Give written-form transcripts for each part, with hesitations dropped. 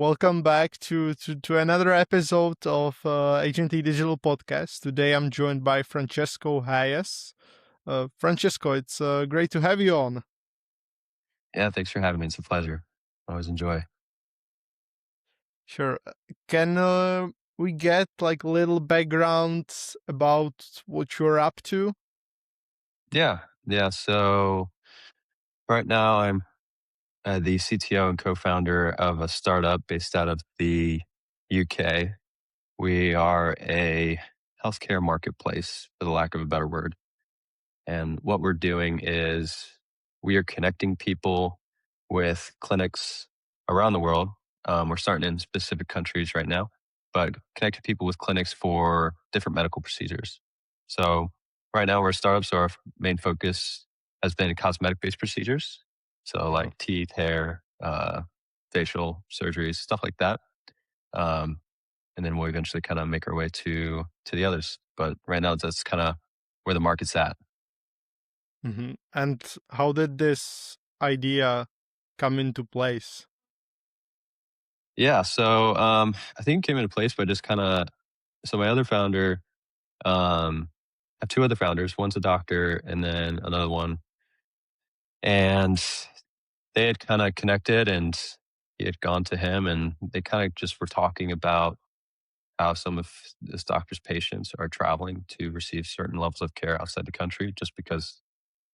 Welcome back to another episode of Agency Digital Podcast. Today I'm joined by Francesco Hayes. Francesco, it's great to have you on. Yeah, thanks for having me. It's a pleasure. Always enjoy. Sure. Can we get like a little background about what you're up to? Yeah. So right now I'm the CTO and co-founder of a startup based out of the UK. We are a healthcare marketplace, for the lack of a better word. And what we're doing is we are connecting people with clinics around the world. We're starting in specific countries right now, but connecting people with clinics for different medical procedures. So right now we're a startup, so our main focus has been cosmetic based procedures. So Uh-huh. like teeth, hair, facial surgeries, stuff like that. Um, and then we'll eventually kind of make our way to the others. But right now that's kind of where the market's at. And how did this idea come into place? Yeah, so I think it came into place by just kind of my other founder, I have two other founders. One's a doctor, and then another one, and they had kind of connected, and he had gone to him, and they kind of just were talking about how some of this doctor's patients are traveling to receive certain levels of care outside the country, just because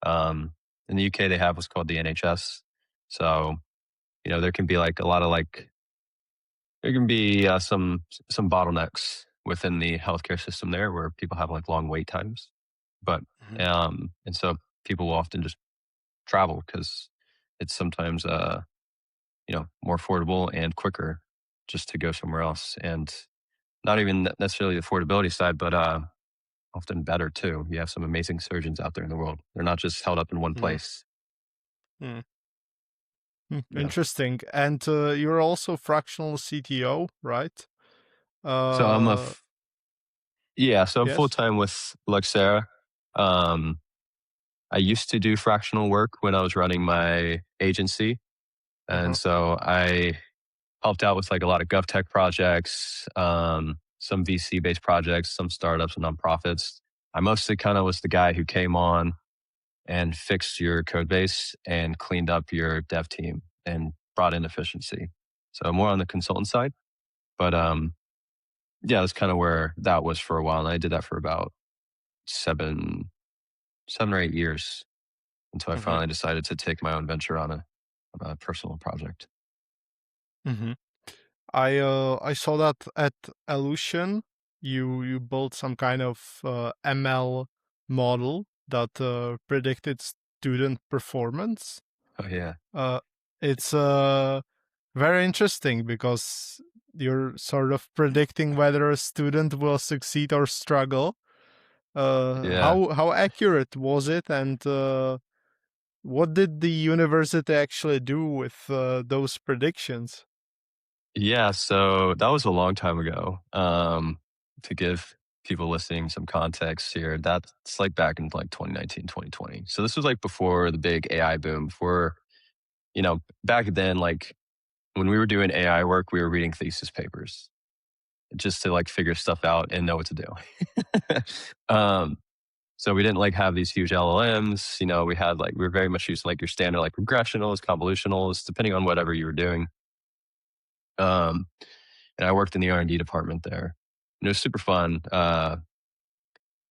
in the UK they have what's called the NHS. So there can be like a lot of like there can be some bottlenecks within the healthcare system there where people have like long wait times. But Mhm. and so people will often just travel because it's sometimes more affordable and quicker just to go somewhere else, and not even necessarily the affordability side, but often better too. You have some amazing surgeons out there in the world. They're not just held up in one Mhm. place. Mm. Yeah. Interesting. And you're also fractional CTO, right? So I'm Uh, so I'm full yes. time with Luxxera. Um, I used to do fractional work when I was running my agency. And Uh-huh. so I helped out with like a lot of govtech projects, some VC based projects, some startups and nonprofits. I mostly kind of was the guy who came on and fixed your code base and cleaned up your dev team and brought in efficiency. So more on the consultant side. But yeah, that's kind of where that was for a while. And I did that for about seven or 8 years until I Hmm. finally decided to take my own venture on a personal project. Hmm. I saw that at Illusion, you built some kind of ML model that predicted student performance. Oh yeah, Uh, it's very interesting because you're sort of predicting whether a student will succeed or struggle. yeah, How accurate was it, and what did the university actually do with those predictions? yeah. So that was a long time ago. To give people listening some context here, that's like back in like 2019, 2020. So this was like before the big AI boom. Before back then, like when we were doing AI work, we were reading thesis papers just to like figure stuff out and know what to do. um, So we didn't like have these huge LLMs. We had like, we were very much using like your standard like regressionals, convolutionals, depending on whatever you were doing. Um, and I worked in the R&D department there. And it was super fun.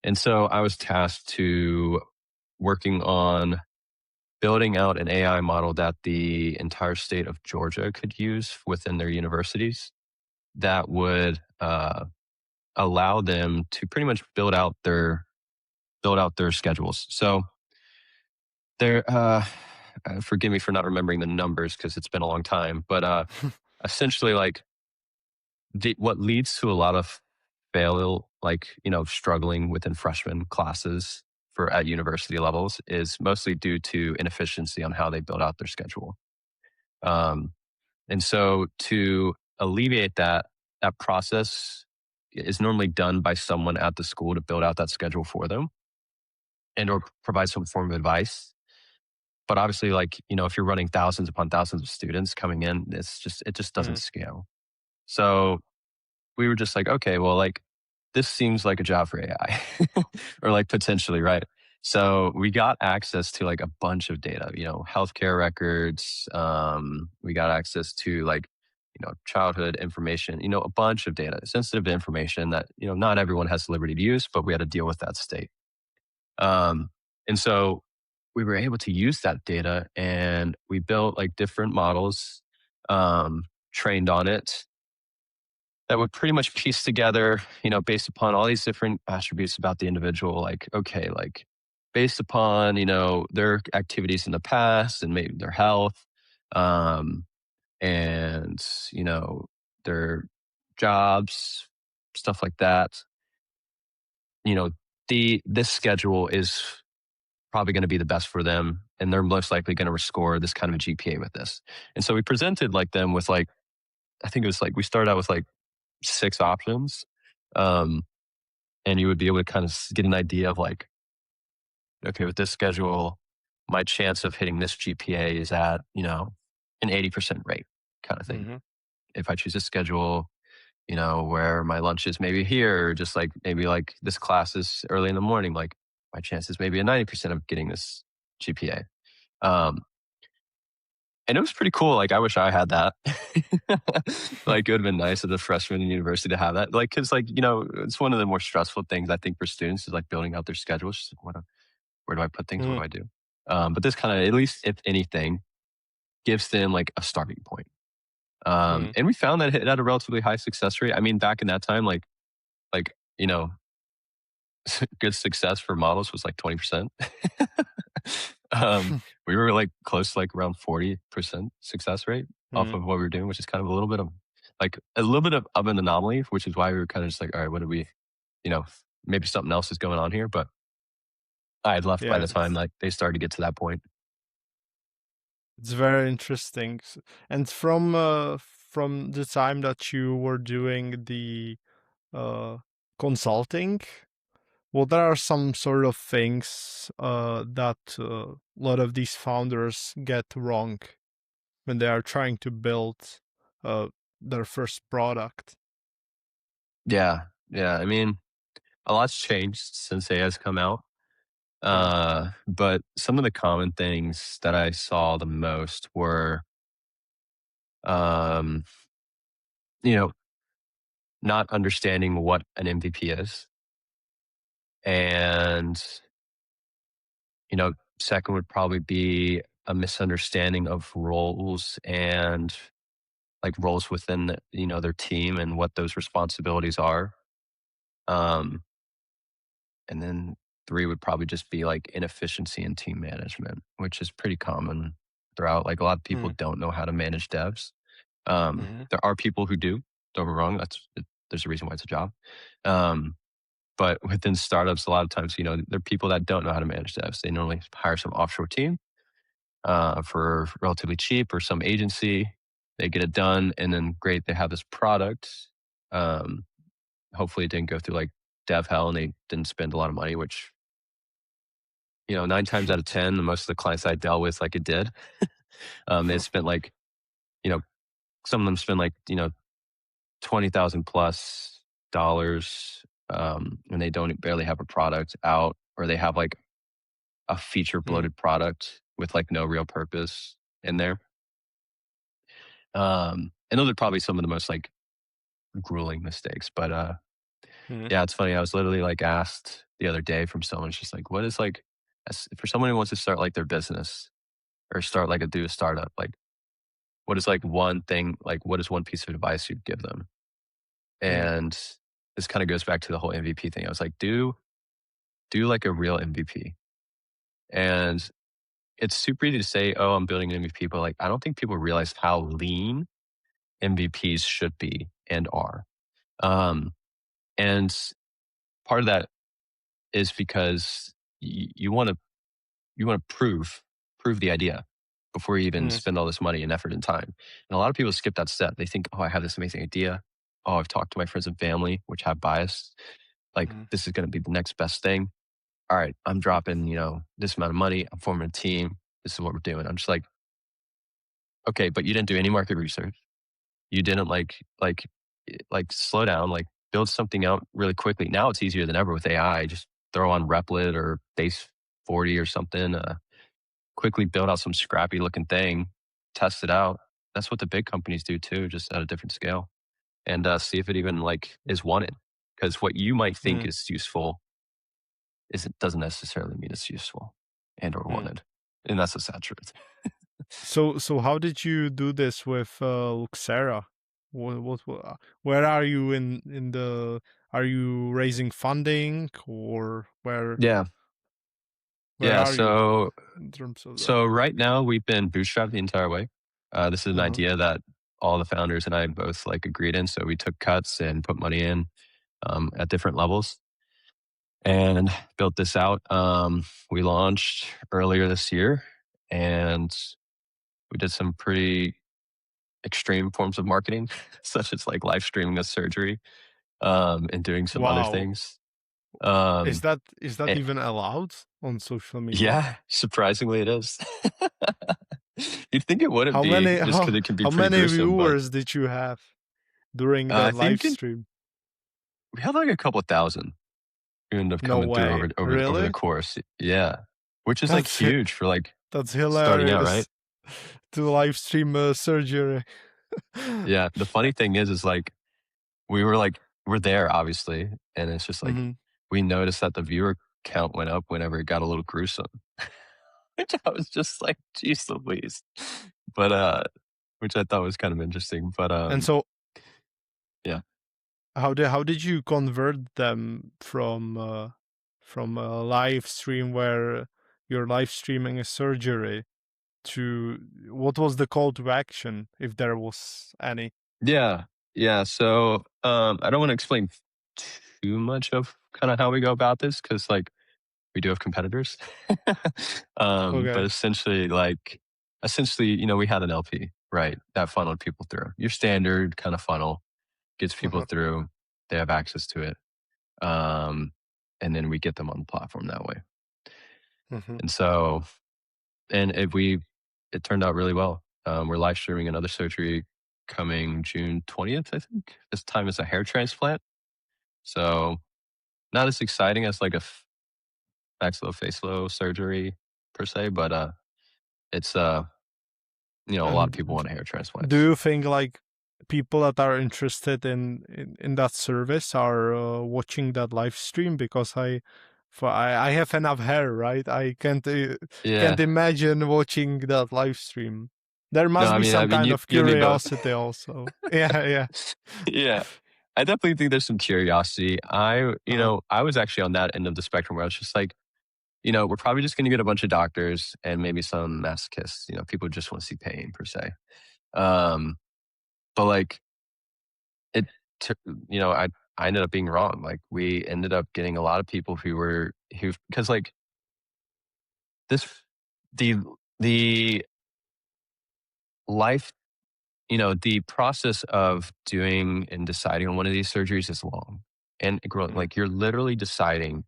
And so I was tasked to working on building out an AI model that the entire state of Georgia could use within their universities that would allow them to pretty much build out their schedules. So there, forgive me for not remembering the numbers because it's been a long time, but essentially, like what leads to a lot of fail, like struggling within freshman classes for at university levels, is mostly due to inefficiency on how they build out their schedule. Um, and so, to alleviate that process is normally done by someone at the school to build out that schedule for them and or provide some form of advice. But obviously, like, if you're running thousands upon thousands of students coming in, it just doesn't Mm. scale. So we were just like, okay, well, like, this seems like a job for AI or like potentially, right? So we got access to like a bunch of data, healthcare records. We got access to like, childhood information, a bunch of data, sensitive information that, not everyone has the liberty to use, but we had to deal with that state. Um, and so we were able to use that data and we built like different models, trained on it that would pretty much piece together, based upon all these different attributes about the individual. Like, okay, like based upon, their activities in the past and maybe their health, um, and, you know, their jobs, stuff like that. You know, this schedule is probably going to be the best for them, and they're most likely going to score this kind of a GPA with this. And so we presented like them with like, I think it was like we started out with like 6 options. Um, and you would be able to kind of get an idea of like, okay, with this schedule, my chance of hitting this GPA is at, an 80% rate kind of thing. Mm-hmm. If I choose this schedule, where my lunch is maybe here, or just like maybe like this class is early in the morning, like my chance is maybe a 90% of getting this GPA. Um, and it was pretty cool. Like, I wish I had that. Like, it would have been nice as a freshman in university to have that. Like, cause like, it's one of the more stressful things I think for students is like building out their schedules. Just like, where do I put things? What Mm. do I do? But this kind of, at least if anything, gives them like a starting point. Mm. And we found that it had a relatively high success rate. I mean, back in that time, like, good success for models was like 20%. We were like close to like around 40% success rate off Mm. of what we were doing, which is kind of a little bit of an anomaly, which is why we were kind of just like, all right, what do we, you know, maybe something else is going on here. But I had left by Yeah, the time like they started to get to that point. it's very interesting. And from the time that you were doing the uh, consulting, well, there are some sort of things that a lot of these founders get wrong when they are trying to build uh, their first product. Yeah. Yeah. I mean, a lot's changed since AI has come out. Mm. But some of the common things that I saw the most were, um, you know, not understanding what an MVP is. And, second would probably be a misunderstanding of roles and like roles within, their team and what those responsibilities are. Um, and then 3 would probably just be like inefficiency in team management, which is pretty common throughout. Like, a lot of people Mm. don't know how to manage devs. Mhm. There are people who do. Don't get me wrong. There's a reason why it's a job. Um, but within startups, a lot of times, there are people that don't know how to manage devs. They normally hire some offshore team for relatively cheap or some agency. They get it done, and then great, they have this product. Um, Hopefully, it didn't go through like dev hell, and they didn't spend a lot of money. Which, 9 times out of 10, most of the clients I dealt with, like, it did. They spent like, you know, some of them spend like, 20,000 plus dollars, and they don't barely have a product out, or they have like a feature Mm. bloated product with like no real purpose in there. And those are probably some of the most like grueling mistakes. But Mhm. yeah, it's funny. I was literally like asked the other day from someone, she's like, what is like, for someone who wants to start like their business or start like do a startup, like what is like one thing, like what is one piece of advice you'd give them? Mm. And this kind of goes back to the whole MVP thing. I was like, do like a real MVP. And it's super easy to say, oh, I'm building an MVP, but like I don't think people realize how lean MVPs should be and are. Um, and part of that is because you want to prove the idea before you even Mm. spend all this money and effort and time. And a lot of people skip that step. They think, oh, I have this amazing idea. Oh, I've talked to my friends and family, which have bias. Like, Mm. this is going to be the next best thing. All right, I'm dropping, this amount of money. I'm forming a team. This is what we're doing. I'm just like, okay, but you didn't do any market research. You didn't slow down, like build something out really quickly. Now it's easier than ever with AI. Just throw on Replit or Base 40 or something. Quickly build out some scrappy looking thing, test it out. That's what the big companies do too, just at a different scale, and see if it even like is wanted. Because what you might think Mm, is useful doesn't necessarily mean it's useful and or mm. wanted, and that's the sad truth. So how did you do this with Luxxera? Where are you in the? Are you raising funding, or Yeah, where yeah. are you So in terms of that? so right now we've been bootstrapped the entire way. This is an Uh-huh. idea that all the founders and I both like agreed in. So we took cuts and put money in at different levels and built this out. We launched earlier this year, and we did some pretty extreme forms of marketing, such as like live streaming a surgery and doing some other Wow, things. Um, is that eh, even allowed on social media? yeah, surprisingly, it is. You'd think it wouldn't How be, many just because it can be how pretty many gruesome, but viewers did you have during I that live think stream? we had like a couple thousand who ended up No coming through way, over the really? course. Yeah, which is like That's hi- huge for like that's starting out, right? hilarious to live stream surgery. Yeah. The funny thing is like we were like we're there obviously, and it's just like Hmm. we noticed that the viewer count went up whenever it got a little gruesome. Which I was just like, geez Louise. But which I thought was kind of interesting. But And so yeah. how did you convert them from a live stream where you're live streaming a surgery to what was the call to action, if there was any? Yeah. Yeah. So I don't want to explain too much of kind of how we go about this because like we do have competitors. But Okay. essentially, you know, we had an LP, right? That funneled people through. Your standard kind of funnel gets people Uh-huh. through. They have access to it. Um, and then we get them on the platform that way. Hmm. And so, and it turned out really well. We're live streaming another surgery coming June 20th, I think. This time it's a hair transplant. So not as exciting as like a maxillofacial surgery per se, but it's you know, a lot of And people want hair do transplants. you think like people that are interested in that service are watching that live stream? Because I have enough hair, right? I can't Yeah. imagine watching that live stream. There No, must be I some mean kind of you and me both. curiosity also. Yeah, yeah. Yeah. I definitely think there's some curiosity. Uh-huh. I was actually on that end of the spectrum where I was just like, you know, we're probably just going to get a bunch of doctors and maybe some masochists, you know, people who just want to see pain per se. Um, but like it, took, you know, I ended up being wrong. Like we ended up getting a lot of people because like this, the, the life, you know, the process of doing and deciding on one of these surgeries is long and Mhm. like you're literally deciding,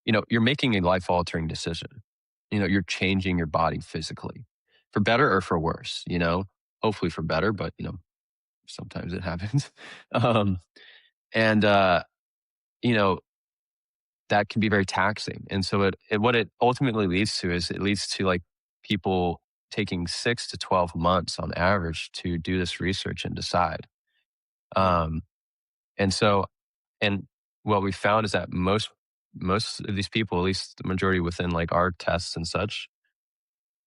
you know, you're making a life altering decision. You know, you're changing your body physically for better or for worse, you know, hopefully for better, but you know, sometimes it happens. um, and, you know, that can be very taxing. And so what it ultimately leads to is it leads to like people taking 6 to 12 months on average to do this research and decide. Mm. Um, and so, and what we found is that most of these people, at least the majority within like our tests and such,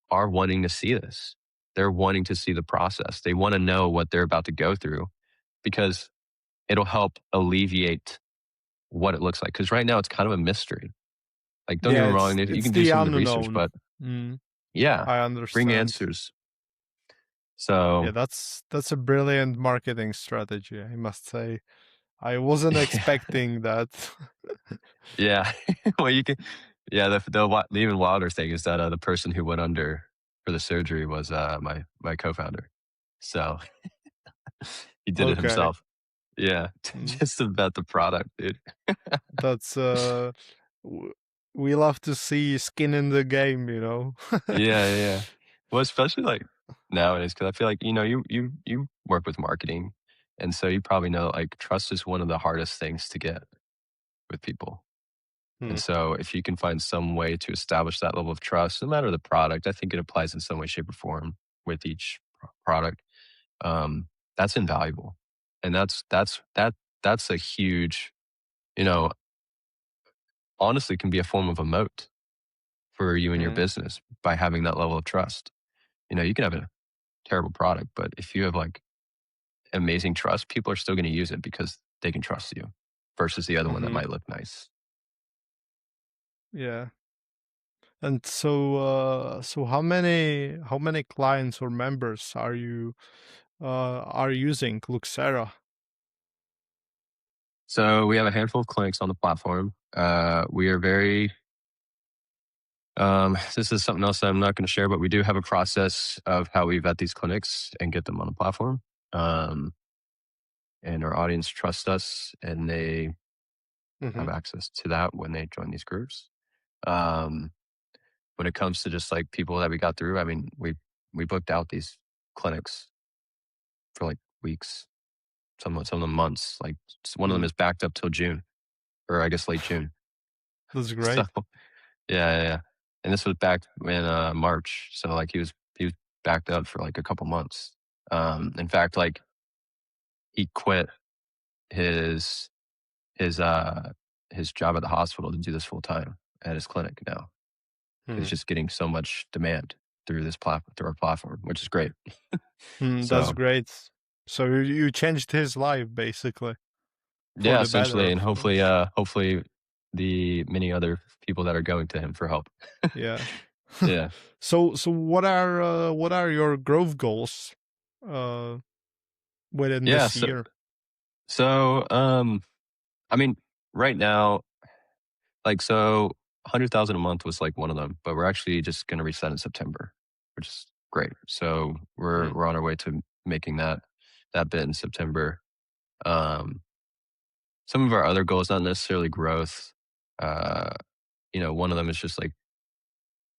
are wanting to see this. They're wanting to see the process. They want to know what they're about to go through because it'll help alleviate what it looks like. Because right now it's kind of a mystery. Like, don't get Yeah, me wrong, you it's can do the some of the research, unknown. but Mm, yeah, I bring understand. answers. Yeah, So, that's a brilliant marketing strategy, I must say. I wasn't yeah, expecting that. yeah. Well, you can, yeah. The even wilder thing is that the person who went under for the surgery was my co-founder. So he did it Okay. himself. Yeah, Mm. just about the product, dude. That's w- we love to see skin in the game, you know. Yeah, yeah. Well, especially like nowadays, because I feel like you work with marketing, and so you probably know like trust is one of the hardest things to get with people. Hmm. And so if you can find some way to establish that level of trust, no matter the product, I think it applies in some way, shape, or form with each product. Um, that's invaluable, and that's a huge, you know, honestly, can be a form of a moat for you and your Hmm. business by having that level of trust. You can have a terrible product, but if you have like amazing trust, people are still going to use it because they can trust you versus the other one that Hmm. might look nice. Yeah. And so how many clients or members are using Luxxera? So we have a handful of clinics on the platform. We are very, this is something else that I'm not going to share, but we do have a process of how we vet these clinics and get them on the platform. Um, and our audience trusts us and they Hmm. have access to that when they join these groups. Um, when it comes to just like people that we got through, I mean, we booked out these clinics for like weeks, some of them months. Like one of them Hmm. is backed up till June, or I guess late June. That's So great. yeah, yeah, yeah. And this was back in March. So like he was backed up for like a couple months. In fact, like he quit his his uh his job at the hospital to do this full time at his clinic now. Hmm. He's just getting so much demand through this platform, through our platform, which is great. Hmm. That's So great. So you changed his life basically for yeah, the better, essentially, and of course. hopefully the many other people that are going to him for help. Yeah. Yeah, So what are your growth goals uh within yeah. this So year? so I mean, right now, like, so 100,000 a month was like one of them, but we're actually just going to reach that in September, which is great. So Hmm. we're on our way to making that bit in September. Um, some of our other goals, not necessarily growth. Uh, one of them is just like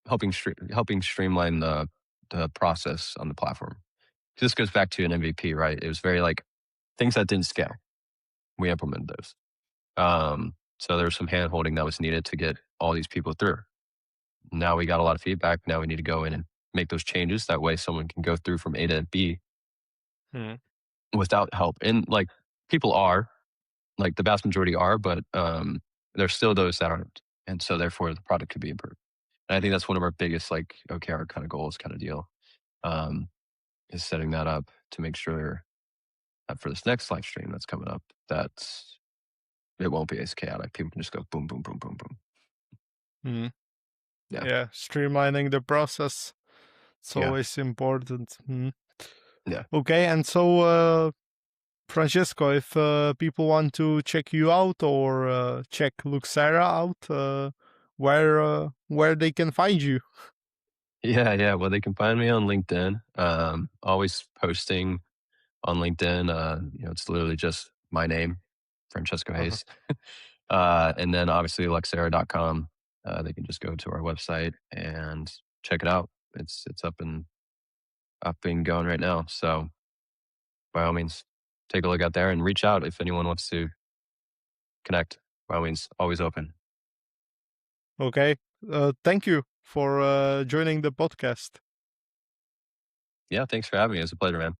helping streamline the process on the platform. This goes back to an MVP, right? It was very like things that didn't scale. We implemented those. So there was some hand holding that was needed to get all these people through. Now we got a lot of feedback. Now we need to go in and make those changes. That way someone can go through from A to B Hmm. without help. And like people are, like the vast majority are, but there's still those that aren't. And so therefore the product could be improved. And I think that's one of our biggest like OKR kind of goals kind of deal. Um, is setting that up to make sure that for this next live stream that's coming up, that it won't be as chaotic. People can just go boom, boom, boom, boom, boom. Hmm. Yeah. Yeah, streamlining the process. It's Yeah. always important. Hmm. Yeah. Okay, and so Francesco, if people want to check you out or check Luxera out, where they can find you? Yeah. Yeah. Well, they can find me on LinkedIn. Always posting on LinkedIn. It's literally just my name, Francesco Uh-huh. Hayes. And then obviously luxera.com. They can just go to our website and check it out. It's up and going right now. So by all means, take a look out there and reach out if anyone wants to connect. By all means, always open. Okay. Thank you for joining the podcast. Yeah, thanks for having me. It was a pleasure, man.